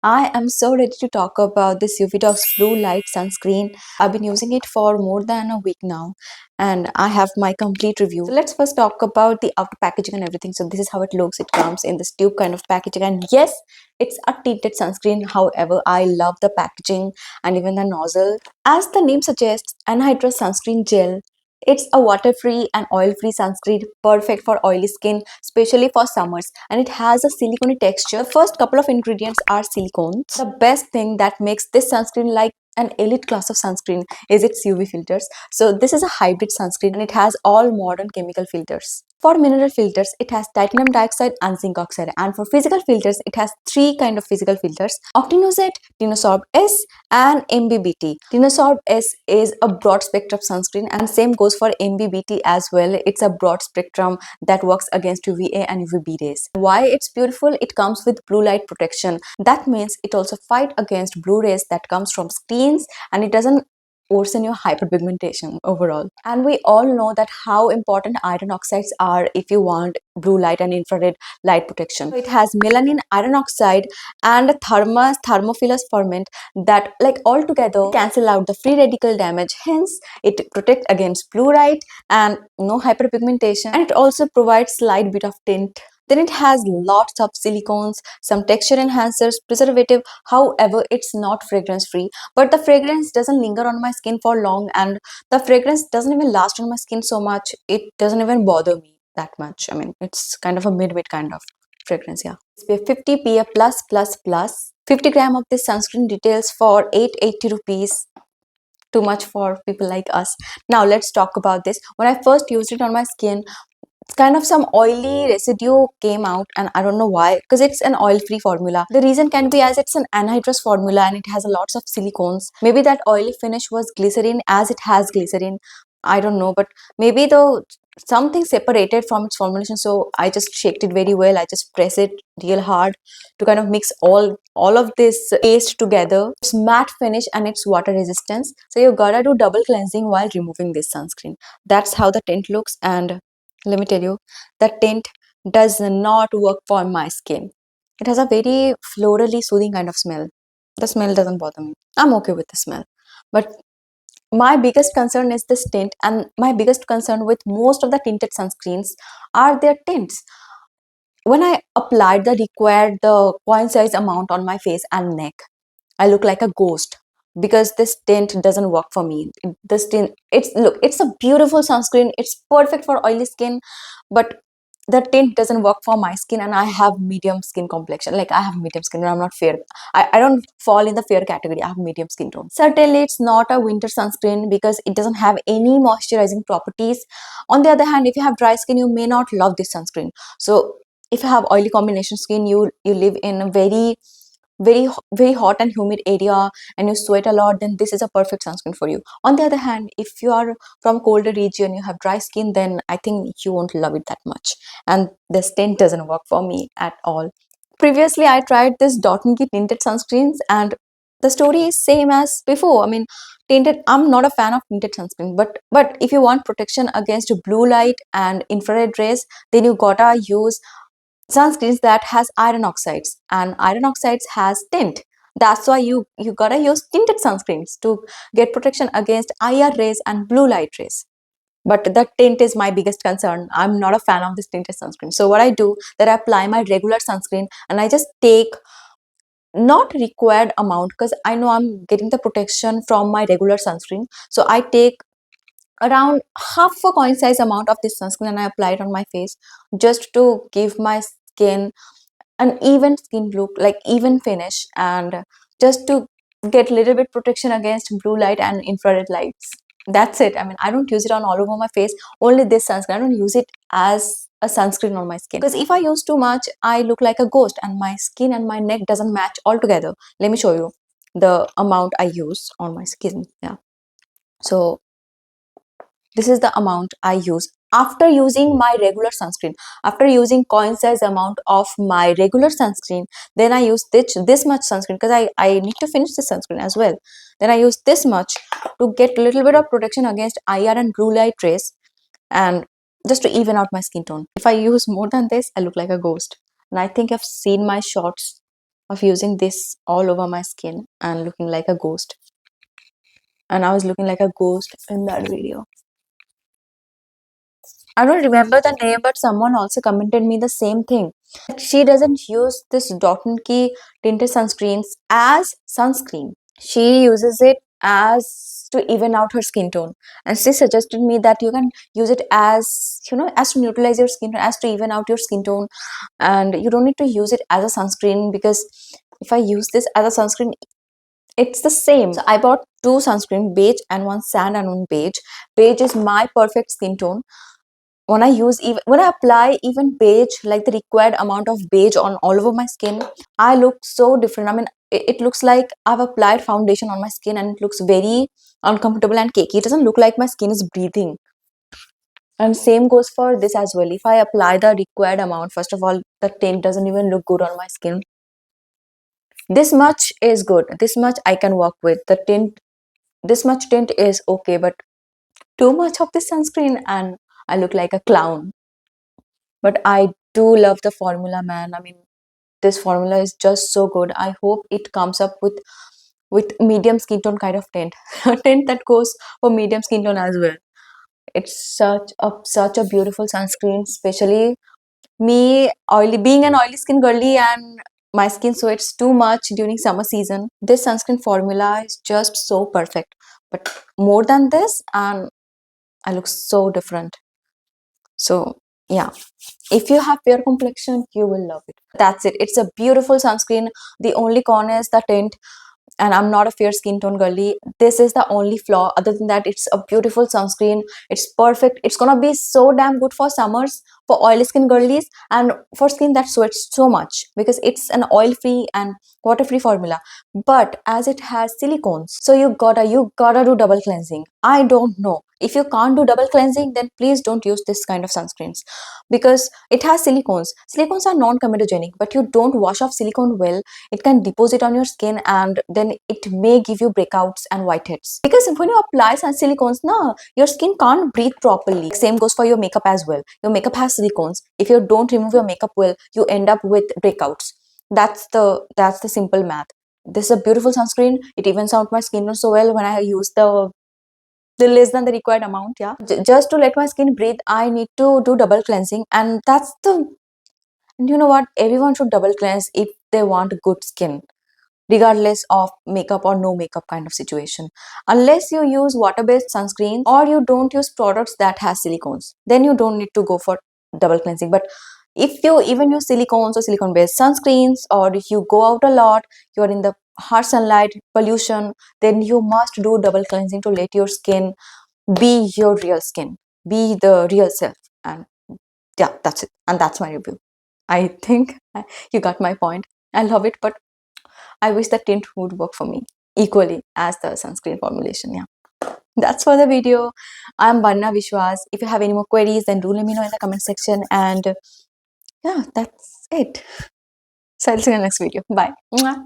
I am so ready to talk about this Doux Blue Light Sunscreen. I've been using it for more than a week now and I have my complete review. So let's first talk about the outer packaging and everything. So this is how it looks. It comes in this tube kind of packaging, and yes, it's a tinted sunscreen. However, I love the packaging and even the nozzle. As the name suggests, anhydrous sunscreen gel. It's a water-free and oil-free sunscreen, perfect for oily skin, especially for summers. And it has a silicone texture. The first couple of ingredients are silicones. The best thing that makes this sunscreen like an elite class of sunscreen is its UV filters. So this is a hybrid sunscreen and it has all modern chemical filters. For mineral filters, it has titanium dioxide and zinc oxide. And for physical filters, it has three kind of physical filters: Octinoxate, Tinosorb S, and MBBT. Tinosorb S is a broad spectrum sunscreen, and same goes for MBBT as well. It's a broad spectrum that works against UVA and UVB rays. Why it's beautiful? It comes with blue light protection. That means it also fight against blue rays that comes from screens, and it doesn't worsen your hyperpigmentation overall. And we all know that how important iron oxides are if you want blue light and infrared light protection. So it has melanin, iron oxide, and a thermophilus ferment that all together cancel out the free radical damage. Hence, it protects against blue light and no hyperpigmentation, and it also provides slight bit of tint. Then it has lots of silicones, some texture enhancers, preservative. However, it's not fragrance free, but the fragrance doesn't linger on my skin for long, and the fragrance doesn't even last on my skin so much. It doesn't even bother me that much. I mean, it's kind of a mid kind of fragrance. Yeah, it's 50 PA plus plus plus. 50 gram of this sunscreen retails for 880 rupees. Too much for people like us. Now let's talk about this. When I first used it on my skin, it's kind of some oily residue came out, and I don't know why, because it's an oil-free formula. The reason can be as it's an anhydrous formula and it has lots of silicones. Maybe that oily finish was glycerin, as it has glycerin. I don't know, but maybe the something separated from its formulation. So I just shaked it very well. I just press it real hard to kind of mix all of this paste together. It's matte finish and it's water resistance. So you gotta do double cleansing while removing this sunscreen. That's how the tint looks, and let me tell you, the tint does not work for my skin. It has a very florally soothing kind of smell. The smell doesn't bother me. I'm okay with the smell. But my biggest concern is this tint, and my biggest concern with most of the tinted sunscreens are their tints. When I applied the coin size amount on my face and neck, I look like a ghost because this tint doesn't work for me. This tint, it's a beautiful sunscreen. It's perfect for oily skin, but the tint doesn't work for my skin, and I have medium skin complexion. Like, I have medium skin and I'm not fair. I don't fall in the fair category. I have medium skin tone. Certainly, it's not a winter sunscreen because it doesn't have any moisturizing properties. On the other hand, if you have dry skin, you may not love this sunscreen. So if you have oily combination skin, you live in a very hot and humid area and you sweat a lot, then this is a perfect sunscreen for you. On the other hand, if you are from colder region, you have dry skin, then I think you won't love it that much, and this tint doesn't work for me at all. Previously, I tried this Dot&key tinted sunscreens, and the story is same as before. I mean, tinted, I'm not a fan of tinted sunscreen, but if you want protection against blue light and infrared rays, then you gotta use sunscreens that has iron oxides, and iron oxides has tint. That's why you gotta use tinted sunscreens to get protection against IR rays and blue light rays. But the tint is my biggest concern. I'm not a fan of this tinted sunscreen. So what I do, that I apply my regular sunscreen and I just take not required amount, because I know I'm getting the protection from my regular sunscreen. So I take around half a coin size amount of this sunscreen and I apply it on my face, just to give my skin an even skin look, like even finish, and just to get a little bit protection against blue light and infrared lights. That's it. I mean, I don't use it on all over my face. Only this sunscreen. I don't use it as a sunscreen on my skin, because if I use too much, I look like a ghost and my skin and my neck doesn't match altogether. Let me show you the amount I use on my skin. Yeah, so this is the amount I use after using my regular sunscreen. After using coin size amount of my regular sunscreen, then I use this much sunscreen, because I need to finish this sunscreen as well. Then I use this much to get a little bit of protection against IR and blue light rays, and just to even out my skin tone. If I use more than this, I look like a ghost. And I think I've seen my shots of using this all over my skin and looking like a ghost. And I was looking like a ghost in that video. I don't remember the name, but someone also commented me the same thing. She doesn't use this Dot&key tinted sunscreens as sunscreen. She uses it as to even out her skin tone, and she suggested me that you can use it as, you know, as to neutralize your skin tone, as to even out your skin tone, and you don't need to use it as a sunscreen, because if I use this as a sunscreen, it's the same. So I bought two sunscreen, beige and one sand and one beige. Beige is my perfect skin tone. When I apply even beige, like the required amount of beige on all over my skin, I look so different. I mean, it looks like I've applied foundation on my skin, and it looks very uncomfortable and cakey. It doesn't look like my skin is breathing. And same goes for this as well. If I apply the required amount, first of all, the tint doesn't even look good on my skin. This much is good. This much I can work with. The tint, this much tint is okay, but too much of this sunscreen and I look like a clown. But I do love the formula, man. I mean, this formula is just so good. I hope it comes up with medium skin tone kind of tint. A tint that goes for medium skin tone as well. It's such a beautiful sunscreen, especially me being an oily skin girly, and my skin sweats too much during summer season. This sunscreen formula is just so perfect. But more than this, and I look so different. So yeah, if you have fair complexion, you will love it. That's it. It's a beautiful sunscreen. The only con is the tint, and I'm not a fair skin tone girly. This is the only flaw. Other than that, it's a beautiful sunscreen. It's perfect. It's gonna be so damn good for summers, for oily skin girlies, and for skin that sweats so much, because it's an oil free and water free formula. But as it has silicones, so you gotta do double cleansing. I don't know, if you can't do double cleansing, then please don't use this kind of sunscreens, because it has silicones. Silicones are non-comedogenic, but you don't wash off silicone well, it can deposit on your skin, and then it may give you breakouts and whiteheads. Because when you apply some silicones, your skin can't breathe properly. Same goes for your makeup as well. Your makeup has silicones. If you don't remove your makeup well, you end up with breakouts. That's the simple math. This is a beautiful sunscreen. It evens out my skin tone so well when I use the less than the required amount. Yeah, just to let my skin breathe, I need to do double cleansing, and you know what, everyone should double cleanse if they want good skin, regardless of makeup or no makeup kind of situation. Unless you use water-based sunscreen or you don't use products that has silicones, then you don't need to go for double cleansing. But if you even use silicones or silicone-based sunscreens, or if you go out a lot, you are in the harsh sunlight, pollution, then you must do double cleansing to let your skin be your real skin, be the real self. And yeah, that's it. And that's my review. I think you got my point. I love it, but I wish the tint would work for me equally as the sunscreen formulation. Yeah, that's for the video. I'm Banya Biswas. If you have any more queries, then do let me know in the comment section. And yeah, that's it. So I'll see you in the next video. Bye. Mwah.